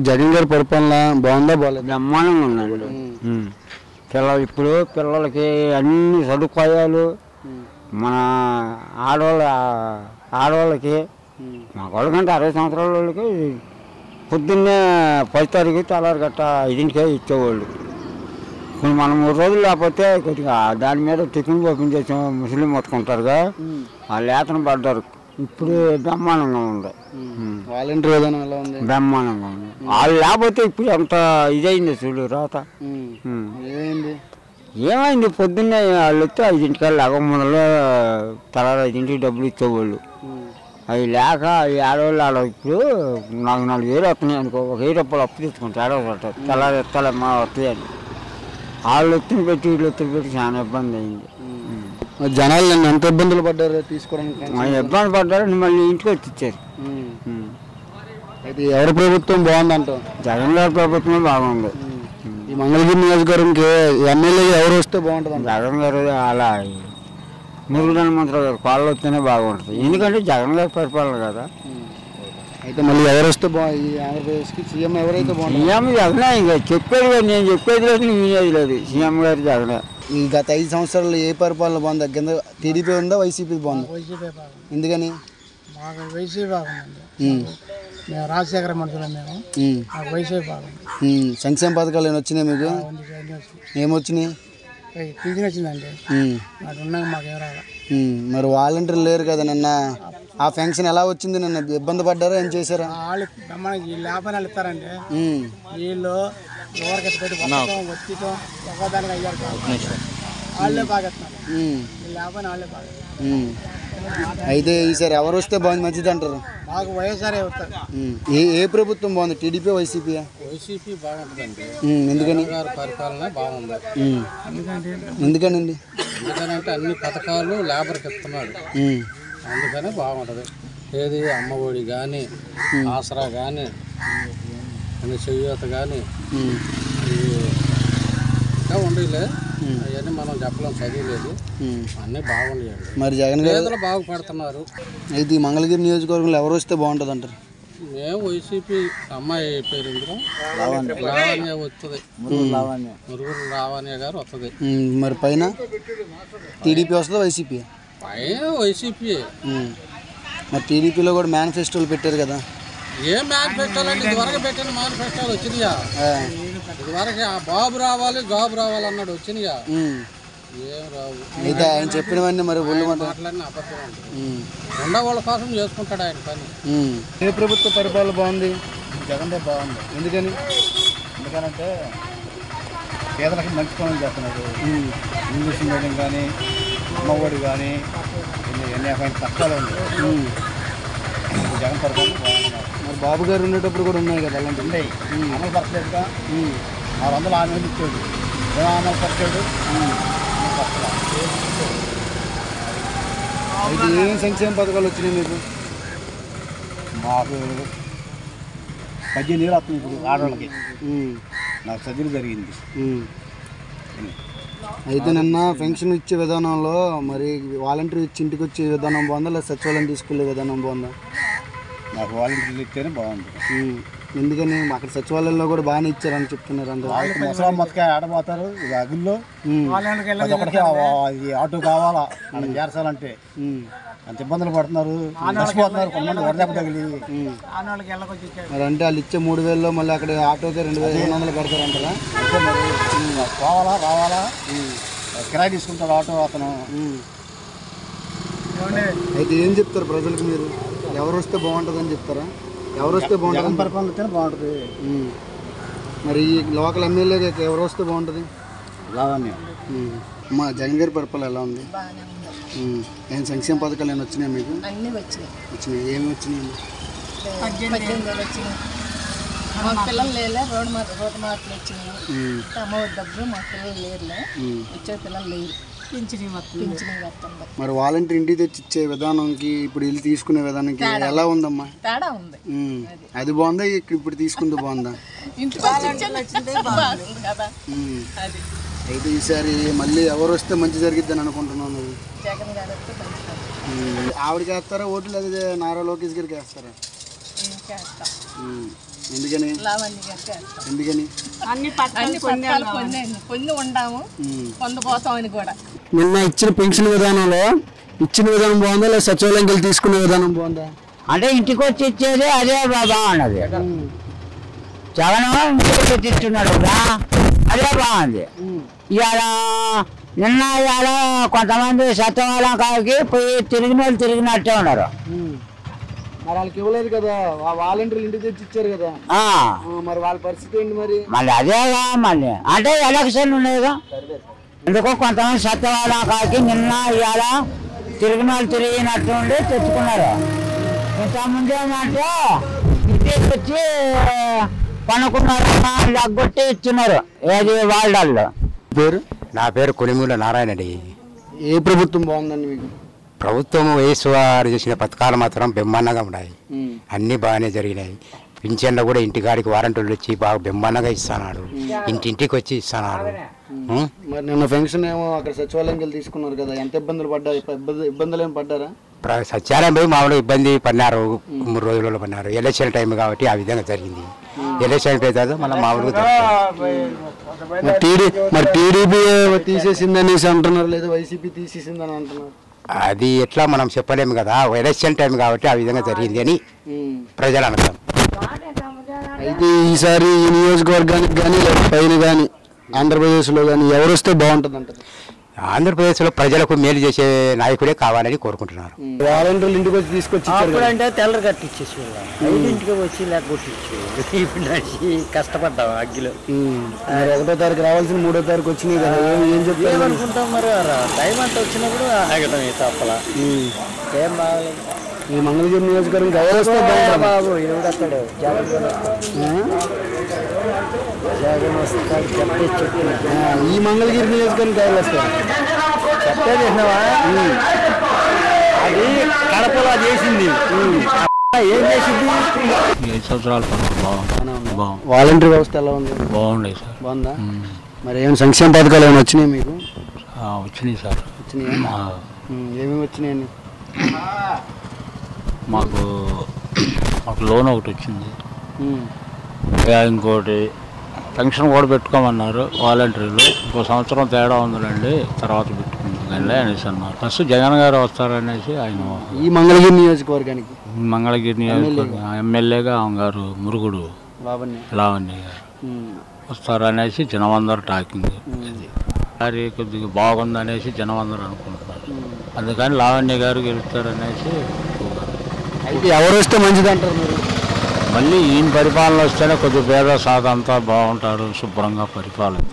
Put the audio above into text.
జగన్ గారి పరిపాలన బాగుందా బాగాలేదు? బ్రహ్మాండంగా ఉందండి. ఇప్పుడు పిల్లలకి అన్ని సదుపాయాలు మన ఆడవాళ్ళకి మగవాళ్ళకంటే 60 సంవత్సరాల వాళ్ళకి పొద్దున్నే 10 తారీఖు తెల్లారి గట్ట 5కే ఇచ్చేవాళ్ళు. ఇప్పుడు మనం 3 రోజులు లేకపోతే కొద్దిగా దాని మీద టిఫిన్ ఓపెన్ చేసి ముస్లిం మొత్తుకుంటారుగా వాళ్ళు ఏతన పడ్డారు. ఇప్పుడు బ్రహ్మాండంగా ఉంది. వాలంటీర్ విధానం ఎలా ఉంది? బ్రహ్మాండంగా ఉంది. వాళ్ళు లేకపోతే ఇప్పుడు ఎంత ఇదైంది చూడు రాత. ఏమైంది పొద్దున్నే వాళ్ళు వస్తే 5ంటికి లేకముందులో తెల్లారి 5ంటికి డబ్బులు ఇచ్చేవాళ్ళు. అవి లేక ఆడవాళ్ళు ఆడ ఇప్పుడు నాకు 4,000 వస్తున్నాయి అనుకో, ఒక 1000 రూపాయలు అప్పు తెచ్చుకుంటారు. ఆడవాళ్ళు తెల్లారి ఎత్తాలమ్మా వస్తాయని వాళ్ళు ఎత్తుని పెట్టి వీళ్ళు ఎత్తుని పెట్టి చాలా ఇబ్బంది అయింది. జనాలు నన్ను ఎంత ఇబ్బందులు పడ్డారు తీసుకోవడానికి? ఇబ్బంది పడ్డారు, మళ్ళీ ఇంటికి వచ్చి ఇచ్చారు. అయితే ఎవరి ప్రభుత్వం బాగుందంటావు? జగన్ గారి ప్రభుత్వమే బాగుంది. ఈ మంగళగిరి నియోజకవర్గంకి ఎమ్మెల్యే ఎవరు వస్తే బాగుంటుంది? జగన్ గారు అలా మురుగుదన మంత్రులు గారు పాలన వస్తేనే బాగుంటుంది. ఎందుకంటే జగన్ గారి పరిపాలన కదా. అయితే మళ్ళీ ఎవరు వస్తే ఈ ఆంధ్రప్రదేశ్కి సీఎం ఎవరైతే బాగుంటుంది? సీఎం జగనే. ఇంకా చెప్పేది లేదు, నేను చెప్పేది లేదు, వినేది లేదు. సీఎం గారు జగనే. ఈ గత 5 సంవత్సరాలు ఏ పరిపాలన బాగుంది? కింద టీడీపీ ఉందా వైసీపీ బాగుంది? ఎందుకని? మాకు వైసీపీ బాగుందండి. మేము రాజశేఖర మనుషులు, మేము వైసీపీ బాగుంది. సంక్షేమ పథకాలు ఏమైనా వచ్చినాయి మీకు? ఏమొచ్చినాయి? పింఛన్ వచ్చిందండి. అటు ఉన్నాక మాకు ఎవరాలా. మరి వాలంటీర్లు లేరు కదా నిన్న. ఆ ఫంక్షన్ ఎలా వచ్చింది? నిన్న ఇబ్బంది పడ్డారా? ఏం చేశారా? వాళ్ళు వీళ్ళు వ్యాపారాలు ఇస్తారండి. వీళ్ళు ఎవరికి పెట్టి వచ్చితో ఒకదానికి అయ్యారు వాళ్ళే బాగా ఇస్తున్నారు. వీళ్ళు వ్యాపారం వాళ్ళే బాగా. అయితే ఈసారి ఎవరు వస్తే బాగుంది మంచిది అంటారు? మాకు వైఎస్ఆర్ వస్తారు. ఏ ప్రభుత్వం బాగుంది? TDP YCP? వైసీపీ బాగుంటుందండి. ఎందుకని? పరిపాలన బాగుంది. ఎందుకనండి? ఎందుకనంటే అన్ని పథకాలు లేబర్కి ఇస్తున్నాడు, అందుకనే బాగుంటుంది. ఏది అమ్మఒడి కానీ, ఆసరా కానీ, చేయూత కానీ ఇంకా ఉండేలే. అవన్నీ మనం చెప్పలేం, చదివలేదు. అన్నీ బాగుండేయండి. మరి జగన్ గారు బాగుపడుతున్నారు. అయితే ఈ మంగళగిరి నియోజకవర్గంలో ఎవరు వస్తే బాగుంటుంది అంటారు? మేము వైసీపీ అమ్మాయి పేరు లావణ్య వస్తుంది. మురుగురు లావణ్య గారు వస్తుంది. మరి పైన టీడీపీ వస్తుందా వైసీపీ? పైన వైసీపీ. మరి టీడీపీలో కూడా మేనిఫెస్టోలు పెట్టారు కదా. ఏ మేనిఫెస్టోలు అంటే ఇదివరకు పెట్టిన మేనిఫెస్టోలు వచ్చినాయా? ఇదివరకు ఆ బాబు రావాలి, జాబ్ రావాలి అన్నాడు, వచ్చినాయా? ఏం రావు. అయితే ఆయన చెప్పినవన్నీ మరి మాటలన్నీ అబద్ధం ఉంటుంది. ఉండవాళ్ళ కోసం చేసుకుంటాడు ఆయన పని. ఏ ప్రభుత్వ పరిపాలన బాగుంది? జగన్దే బాగుంది. ఎందుకని? ఎందుకనంటే పేదలకి మంచి పనులు చేస్తున్నారు. ఇంగ్లీష్ మీడియం కానీ, అమ్మఒడి కానీ, ఎన్ని రకాల కష్టాలు ఉన్నాయి. జగన్ పరిపాలన బాగుంది. మరి బాబు గారు ఉండేటప్పుడు కూడా ఉన్నాయి కదా అలాంటి? ఉన్నాయి. అమలు పరచలేదుగా. 600 ఆమె ఇచ్చాడు, అమలు పరచాడు. అయితే ఏం సంక్షేమ పథకాలు వచ్చినాయి మీకు? మాకు 18 ఏళ్ళు వస్తుంది ఇప్పుడు ఆడవాళ్ళకి. నాకు చదువు జరిగింది. అయితే నిన్న పెన్షన్ ఇచ్చే విధానంలో మరి వాలంటీర్ ఇచ్చి ఇంటికి వచ్చే విధానం బాగుందా, లేదా సచివాలయం తీసుకెళ్లే విధానం బాగుందా? నాకు వాలంటీర్లు ఇస్తేనే బాగుంది. ఎందుకని? అక్కడ సచివాలయంలో కూడా బాగానే ఇచ్చారని చెప్తున్నారు అందరూ. ముసలాం మొత్తగా ఆడబోతారు అగుల్లో. ఒకటికి ఆటో కావాలా అక్కడ చేర్చాలంటే అంత ఇబ్బందులు పడుతున్నారు, నచ్చిపోతున్నారు. కొంతమంది వరదెబ్బ తగిలి. మరి అంటే వాళ్ళు ఇచ్చే 3,000లో మళ్ళీ అక్కడ ఆటోకి 2,200 పెడతారంటారా? అంటే మరి పోవాలా రావాలా, కిరాయి తీసుకుంటాడు ఆటో అతను. అయితే ఏం చెప్తారు ప్రజలకు మీరు? ఎవరు వస్తే బాగుంటుందని చెప్తారా? ఎవరు వస్తే బాగుంటుంది? పరిపాలన వస్తేనే బాగుంటుంది. మరి లోకల్ ఎమ్మెల్యేకి ఎవరు వస్తే బాగుంటుంది? లావణ్య. మా జగన్ గారి పరిపాలన ఎలా ఉంది? ఏం సంక్షేమ పథకాలు ఏమైనా వచ్చినాయి మీకు? అన్నీ వచ్చినాయి. ఏమి వచ్చినాయి? 18 వచ్చినాయి. మా పిల్లలు లేలే, రోడ్డు మార్పులు వచ్చినాయి. అమ్మఒడి డబ్బులు మా పిల్లలు లేరులే, ఇచ్చే పిల్లలు లేరు. పింఛని వస్తుంది. మరి వాలంటీర్ ఇంటికి తెచ్చి ఇచ్చే విధానంకి ఇప్పుడు వీళ్ళు తీసుకునే విధానానికి ఎలా ఉందమ్మా? తేడా ఉంది. అది బాగుందా ఇప్పుడు తీసుకుంటే బాగుందా? అయితే ఈసారి మళ్ళీ ఎవరు వస్తే మంచి జరిగిద్దని అనుకుంటున్నాను. ఆవిడకి వేస్తారా ఓట్లు, లేదా నారా లోకేష్ గారికి వేస్తారా? ఎందుకని లావణ్య గారికి వేస్తాం. ఎందుకని అన్ని పట్టాలు కొన్ని ఉండాము పొందబోతామని కూడా. నిన్న ఇచ్చిన పెన్షన్ విధానంలో ఇచ్చిన విధానం బాగుందా లేదా సచివాలయంకి వెళ్ళి తీసుకునే విధానం బాగుందా? అంటే ఇంటికి వచ్చి ఇచ్చేది అదే బాగున్నది. జగన్ ఇంటికి వచ్చి ఇస్తున్నాడు కదా, అదే బాగుంది. ఇవాళ నిన్న ఇవాళ కొంతమంది సత్యవాలం కాకి పోయి తిరిగిన వాళ్ళు తిరిగినట్టే ఉన్నారు. మరి వాళ్ళకి ఇవ్వలేదు కదా, వాలంటీర్లు ఇంటికి తెచ్చి ఇచ్చారు కదా, మరి వాళ్ళ పరిస్థితి ఏంటి మరి? మళ్ళీ అదేగా మళ్ళీ అంటే ఎలక్షన్ ఉండేగా, ఎందుకో కొంతమంది సత్యవాలం కాకి నిన్న ఇవాళ తిరిగిన వాళ్ళు తిరిగినట్టు ఉండి తెచ్చుకున్నారు. ఇంతకుముందు ఏంటంటే ఇంటికి వచ్చి పనుకున్నారు లగ్గొట్టి ఇస్తున్నారు. ఏది వాళ్ళల్లో. పేరు? నా పేరు కొలిమూల నారాయణరెడ్డి. ఏ ప్రభుత్వం బాగుందండి మీకు? ప్రభుత్వం వయసు వారు చేసిన పథకాలు మాత్రం బ్రహ్మాండంగా ఉన్నాయి, అన్నీ బాగానే జరిగినాయి. పింఛన్లు కూడా ఇంటికాడికి వారంటీలు వచ్చి బాగా బ్రహ్మాండంగా ఇస్తున్నాడు, ఇంటింటికి వచ్చి ఇస్తున్నాడు. మరి నిన్న పెన్షన్ ఏమో అక్కడ సచివాలయంకి వెళ్ళి తీసుకున్నారు కదా, ఎంత ఇబ్బందులు పడ్డారు? ఇబ్బందులు ఏమి పడ్డారా? సత్యాలయం పోయి మామూలు ఇబ్బంది పడినారు, 3 రోజులలో పడినారు. ఎలక్షన్ టైం కాబట్టి ఆ విధంగా జరిగింది. ఎలక్షన్ పోతుంది మళ్ళీ మామూలుగా. మరి టీడీపీ తీసేసిందనేసి అంటున్నారు, లేదా వైసీపీ తీసేసిందని అంటున్నారు. అది ఎట్లా మనం చెప్పలేము కదా, ఎలక్షన్ టైం కాబట్టి ఆ విధంగా జరిగింది అని ప్రజలు అనడం. అయితే ఈసారి ఈ నియోజకవర్గానికి కానీ లేదా పైన కానీ ఆంధ్రప్రదేశ్లో కానీ ఎవరు వస్తే బాగుంటుంది అంటారు? ఆంధ్రప్రదేశ్లో ప్రజలకు మేలు చేసే నాయకుడే కావాలని కోరుకుంటున్నారు. వాలంటీర్లు ఇంటికి వచ్చి తీసుకొచ్చి అంటే తెల్లరు కట్టించేసి 5ంటికి వచ్చి లేకొట్టించు కష్టపడ్డాం అగ్గిలో. 1వ తారీఖు రావాల్సిన 3వ తారీఖు వచ్చినాయి కదా, ఏం చెప్తారు అనుకుంటాం మరి. టైం అంతా వచ్చినప్పుడు ఆగటం తప్పలా ఏం బాగలేదు. ఈ మంగళగిరి నియోజకవర్గం ఎవరు వస్తే బాబు ఎవడతాడు? జగన్ వస్తాడు చెప్పే ఈ మంగళగిరి నియోజకవర్గం ఎవరు వస్తారు చెప్పే చేసినావా? అది కడపలో అది చేసింది. ఏం చేసింది? 5 సంవత్సరాల వాలంటీర్ వ్యవస్థ ఎలా ఉంది? బాగుండే సార్. బాగుందా? మరి ఏమైనా సంక్షేమ పథకాలు ఏమైనా వచ్చినాయి మీకు? వచ్చినాయి సార్. వచ్చినాయా? ఏమేమి వచ్చినాయండి? మాకు లోన్ ఒకటి వచ్చింది, ఇంకోటి పెన్షన్ కూడా పెట్టుకోమన్నారు వాలంటీర్లు. 1 సంవత్సరం తేడా ఉందండి, తర్వాత పెట్టుకుంటుందండి అనేసి అన్నారు. ఫస్ట్ జగన్ గారు వస్తారనేసి ఆయన ఈ మంగళగిరి నియోజకవర్గానికి మంగళగిరి నియోజకవర్గం ఎమ్మెల్యేగా ఆమె గారు మురుగుడు లావణ్య గారు వస్తారనేసి జనం అందరూ టాకింగ్. అది కొద్దిగా బాగుందనేసి జనం అందరూ అనుకుంటున్నారు. అందుకని లావణ్య గారు గెలుస్తారనేసి. అయితే ఎవరు వస్తే మంచిది అంటారు మీరు? మళ్ళీ ఈయన పరిపాలన వస్తేనే కొద్దిగా పేద సాధ అంతా బాగుంటారు, శుభ్రంగా పరిపాలన.